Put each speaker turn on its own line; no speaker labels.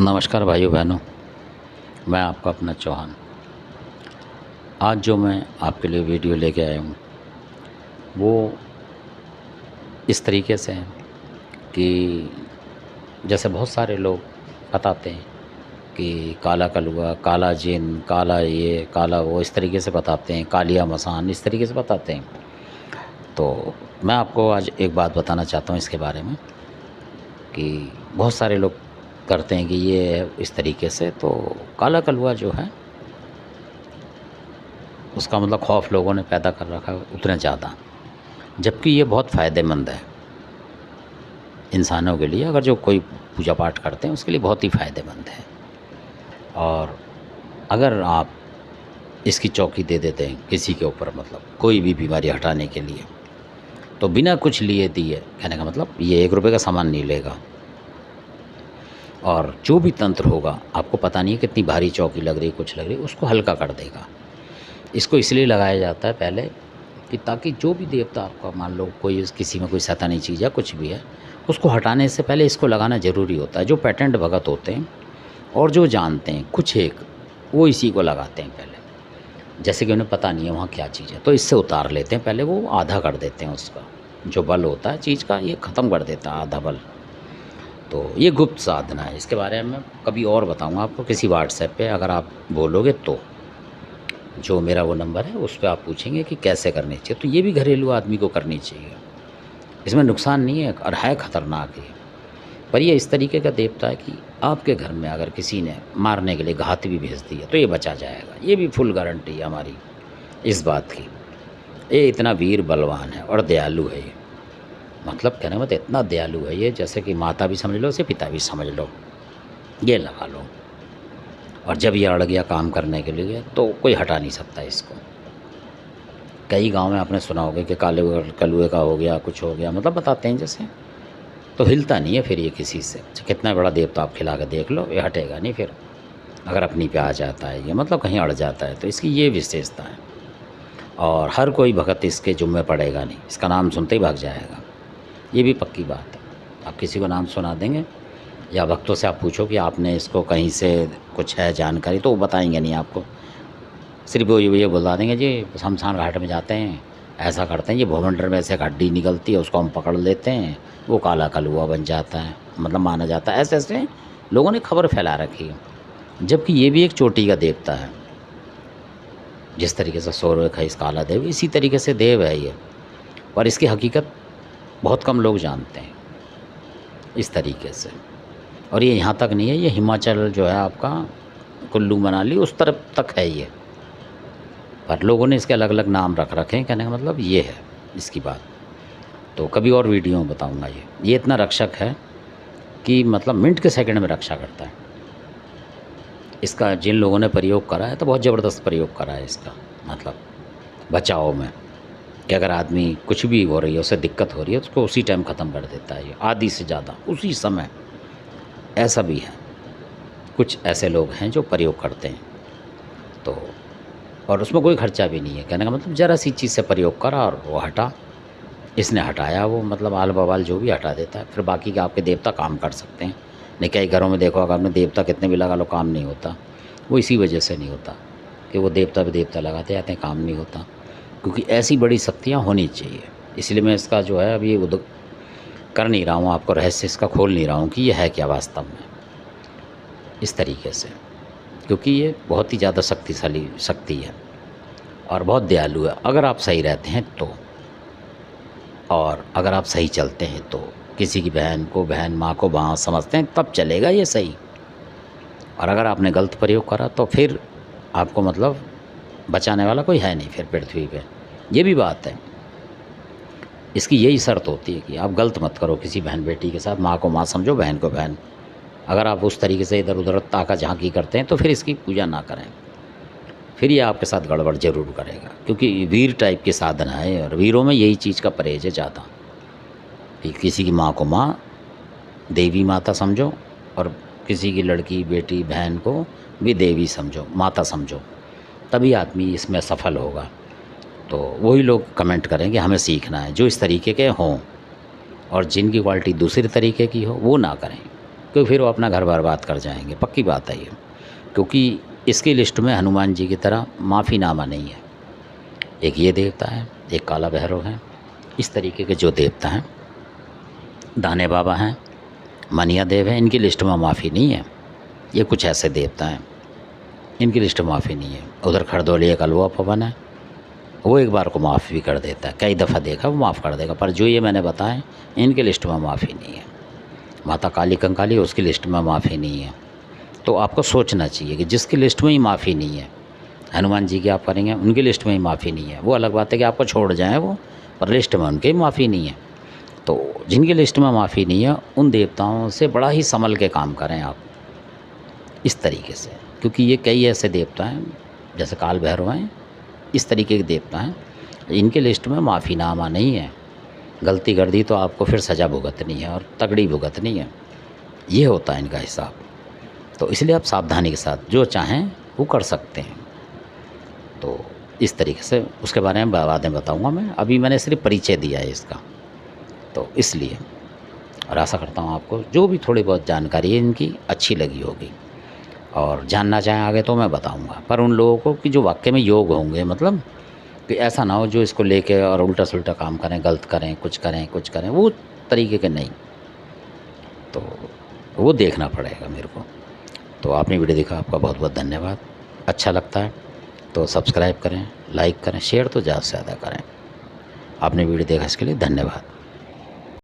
नमस्कार भाइयों बहनों, मैं आपका अपना चौहान। आज जो मैं आपके लिए वीडियो लेके आया हूँ वो इस तरीके से है कि जैसे बहुत सारे लोग बताते हैं कि काला कलुआ, काला जिन, काला ये, काला वो, इस तरीके से बताते हैं, कालिया मसान, इस तरीके से बताते हैं। तो मैं आपको आज एक बात बताना चाहता हूँ इसके बारे में कि बहुत सारे लोग करते हैं कि ये इस तरीके से। तो काला कलुआ जो है उसका मतलब खौफ लोगों ने पैदा कर रखा है उतना ज़्यादा, जबकि ये बहुत फ़ायदेमंद है इंसानों के लिए। अगर जो कोई पूजा पाठ करते हैं उसके लिए बहुत ही फ़ायदेमंद है। और अगर आप इसकी चौकी दे देते हैं किसी के ऊपर, मतलब कोई भी बीमारी हटाने के लिए, तो बिना कुछ लिए दिए, कहने का मतलब ये 1 रुपये का सामान नहीं लेगा। और जो भी तंत्र होगा, आपको पता नहीं है कितनी भारी चौकी लग रही, कुछ लग रही, उसको हल्का कर देगा। इसको इसलिए लगाया जाता है पहले कि ताकि जो भी देवता आपका, मान लो कोई किसी में कोई शैतानी चीज़ या कुछ भी है, उसको हटाने से पहले इसको लगाना ज़रूरी होता है। जो पेटेंट भगत होते हैं और जो जानते हैं कुछ एक, वो इसी को लगाते हैं पहले, जैसे कि उन्हें पता नहीं है वहाँ क्या चीज़ है, तो इससे उतार लेते हैं पहले, वो आधा कर देते हैं उसका जो बल होता है चीज़ का, ये ख़त्म कर देता है आधा बल। तो ये गुप्त साधना है, इसके बारे में कभी और बताऊँगा आपको किसी व्हाट्सएप पे। अगर आप बोलोगे तो जो मेरा वो नंबर है उस पे आप पूछेंगे कि कैसे करनी चाहिए। तो ये भी घरेलू आदमी को करनी चाहिए, इसमें नुकसान नहीं है और है ख़तरनाक है। पर ये इस तरीके का देवता है कि आपके घर में अगर किसी ने मारने के लिए घात भी भेज दी है तो ये बचा जाएगा। ये भी फुल गारंटी है हमारी इस बात की। ये इतना वीर बलवान है और दयालु है ये, मतलब कहने मत इतना दयालु है ये, जैसे कि माता भी समझ लो, इसे पिता भी समझ लो। ये लगा लो, और जब ये अड़ गया काम करने के लिए तो कोई हटा नहीं सकता इसको। कई गांव में आपने सुना होगा कि काले कलुए का हो गया, कुछ हो गया, मतलब बताते हैं जैसे, तो हिलता नहीं है फिर ये किसी से। कितना बड़ा देवता आप खिला के देख लो, ये हटेगा नहीं फिर। अगर अपनी पे आ जाता है ये, मतलब कहीं अड़ जाता है, तो इसकी ये विशेषता है। और हर कोई भगत इसके जुम्मे पड़ेगा नहीं, इसका नाम सुनते ही भाग जाएगा, ये भी पक्की बात है। आप किसी को नाम सुना देंगे या भक्तों से आप पूछो कि आपने इसको कहीं से कुछ है जानकारी, तो वो बताएंगे नहीं आपको। सिर्फ वो ये बता देंगे जी शमशान घाट में जाते हैं, ऐसा करते हैं, ये भूमंडल में ऐसे एक हड्डी निकलती है, उसको हम पकड़ लेते हैं, वो काला कलुआ बन जाता है, मतलब माना जाता है। ऐसे ऐसे लोगों ने खबर फैला रखी है, जबकि ये भी एक चोटी का देवता है। जिस तरीके से सौरभ है इस काला देव, इसी तरीके से देव है ये, पर इसकी हकीकत बहुत कम लोग जानते हैं इस तरीके से। और ये यहाँ तक नहीं है, ये हिमाचल जो है आपका, कुल्लू मनाली, उस तरफ तक है ये, पर लोगों ने इसके अलग अलग नाम रख रखे हैं। कहने का मतलब ये है इसकी बात। तो कभी और वीडियो में बताऊँगा। ये इतना रक्षक है कि मतलब मिनट के सेकंड में रक्षा करता है। इसका जिन लोगों ने प्रयोग करा है तो बहुत ज़बरदस्त प्रयोग करा है इसका, मतलब बचाव में, कि अगर आदमी कुछ भी हो रही है, उसे दिक्कत हो रही है, तो उसको उसी टाइम ख़त्म कर देता है ये, आधी से ज़्यादा उसी समय। ऐसा भी है, कुछ ऐसे लोग हैं जो प्रयोग करते हैं। तो और उसमें कोई खर्चा भी नहीं है। कहने का मतलब ज़रा सी चीज़ से प्रयोग करा और वो हटा, इसने हटाया, वो मतलब आल बवाल जो भी हटा देता है। फिर बाकी के आपके देवता काम कर सकते हैं। नहीं, कई घरों में देखो, अगर आपने देवता कितने भी लगा लो, काम नहीं होता। वो इसी वजह से नहीं होता कि वो देवता पे देवता लगाते जाते हैं, काम नहीं होता। क्योंकि ऐसी बड़ी शक्तियाँ होनी चाहिए। इसलिए मैं इसका जो है अभी कर नहीं रहा हूँ, आपको रहस्य इसका खोल नहीं रहा हूँ कि ये है क्या वास्तव में इस तरीके से, क्योंकि ये बहुत ही ज़्यादा शक्तिशाली शक्ति है और बहुत दयालु है। अगर आप सही रहते हैं तो, और अगर आप सही चलते हैं तो, किसी की बहन को बहन, माँ को माँ समझते हैं, तब चलेगा ये सही। और अगर आपने गलत प्रयोग करा तो फिर आपको मतलब बचाने वाला कोई है नहीं फिर पृथ्वी पे। ये भी बात है। इसकी यही शर्त होती है कि आप गलत मत करो किसी बहन बेटी के साथ। माँ को माँ समझो, बहन को बहन। अगर आप उस तरीके से इधर उधर ताका झांकी करते हैं तो फिर इसकी पूजा ना करें, फिर ये आपके साथ गड़बड़ ज़रूर करेगा। क्योंकि वीर टाइप की साधना है और वीरों में यही चीज़ का परहेज है ज़्यादा, कि किसी की माँ को माँ, देवी माता समझो, और किसी की लड़की बेटी बहन को भी देवी समझो, माता समझो, तभी आदमी इसमें सफल होगा। तो वही लोग कमेंट करेंगे हमें सीखना है, जो इस तरीके के हों, और जिनकी क्वालिटी दूसरे तरीके की हो वो ना करें। क्योंकि फिर वो अपना घर बर्बाद कर जाएंगे, पक्की बात है ये। क्योंकि इसकी लिस्ट में हनुमान जी की तरह माफ़ीनामा नहीं है। एक ये देवता है, एक काला भैरव है, इस तरीके के जो देवता हैं, दाने बाबा हैं, मनिया देव हैं, इनकी लिस्ट में माफ़ी नहीं है। ये कुछ ऐसे देवता हैं, इनकी लिस्ट में माफ़ी नहीं है। उधर खरदौली एक अलवा पवन है, वो एक बार को माफ़ भी कर देता है, कई दफ़ा देखा वो माफ़ कर देगा। पर जो ये मैंने बताए इनकी लिस्ट में माफ़ी नहीं है। माता काली कंकाली, उसकी लिस्ट में माफ़ी नहीं है। तो आपको सोचना चाहिए कि जिसकी लिस्ट में ही माफ़ी नहीं है, हनुमान जी की आप करेंगे, उनकी लिस्ट में ही माफ़ी नहीं है। वो अलग बात है कि आपको छोड़ जाएँ वो, पर लिस्ट में उनकी माफ़ी नहीं है। तो जिनकी लिस्ट में माफ़ी नहीं है, उन देवताओं से बड़ा ही संभल के काम करें आप, इस तरीके से। क्योंकि ये कई ऐसे देवता हैं, जैसे काल भैरव हैं, इस तरीके के देवता हैं, इनके लिस्ट में माफ़ीनामा नहीं है। गलती कर दी तो आपको फिर सज़ा भुगतनी है, और तगड़ी भुगतनी है। ये होता है इनका हिसाब। तो इसलिए आप सावधानी के साथ जो चाहें वो कर सकते हैं। तो इस तरीके से उसके बारे में बाद में बताऊँगा मैं, अभी मैंने सिर्फ परिचय दिया है इसका, तो इसलिए। और आशा करता हूँ आपको जो भी थोड़ी बहुत जानकारी है इनकी अच्छी लगी होगी, और जानना चाहें आगे तो मैं बताऊँगा। पर उन लोगों को कि जो वाक़ई में योग होंगे, मतलब कि ऐसा ना हो जो इसको लेके और उल्टा सुल्टा काम करें, गलत करें, कुछ करें, वो तरीके के नहीं। तो वो देखना पड़ेगा मेरे को। तो आपने वीडियो देखा, आपका बहुत बहुत धन्यवाद। अच्छा लगता है तो सब्सक्राइब करें, लाइक करें, शेयर तो ज़्यादा से ज़्यादा करें। आपने वीडियो देखा इसके लिए धन्यवाद।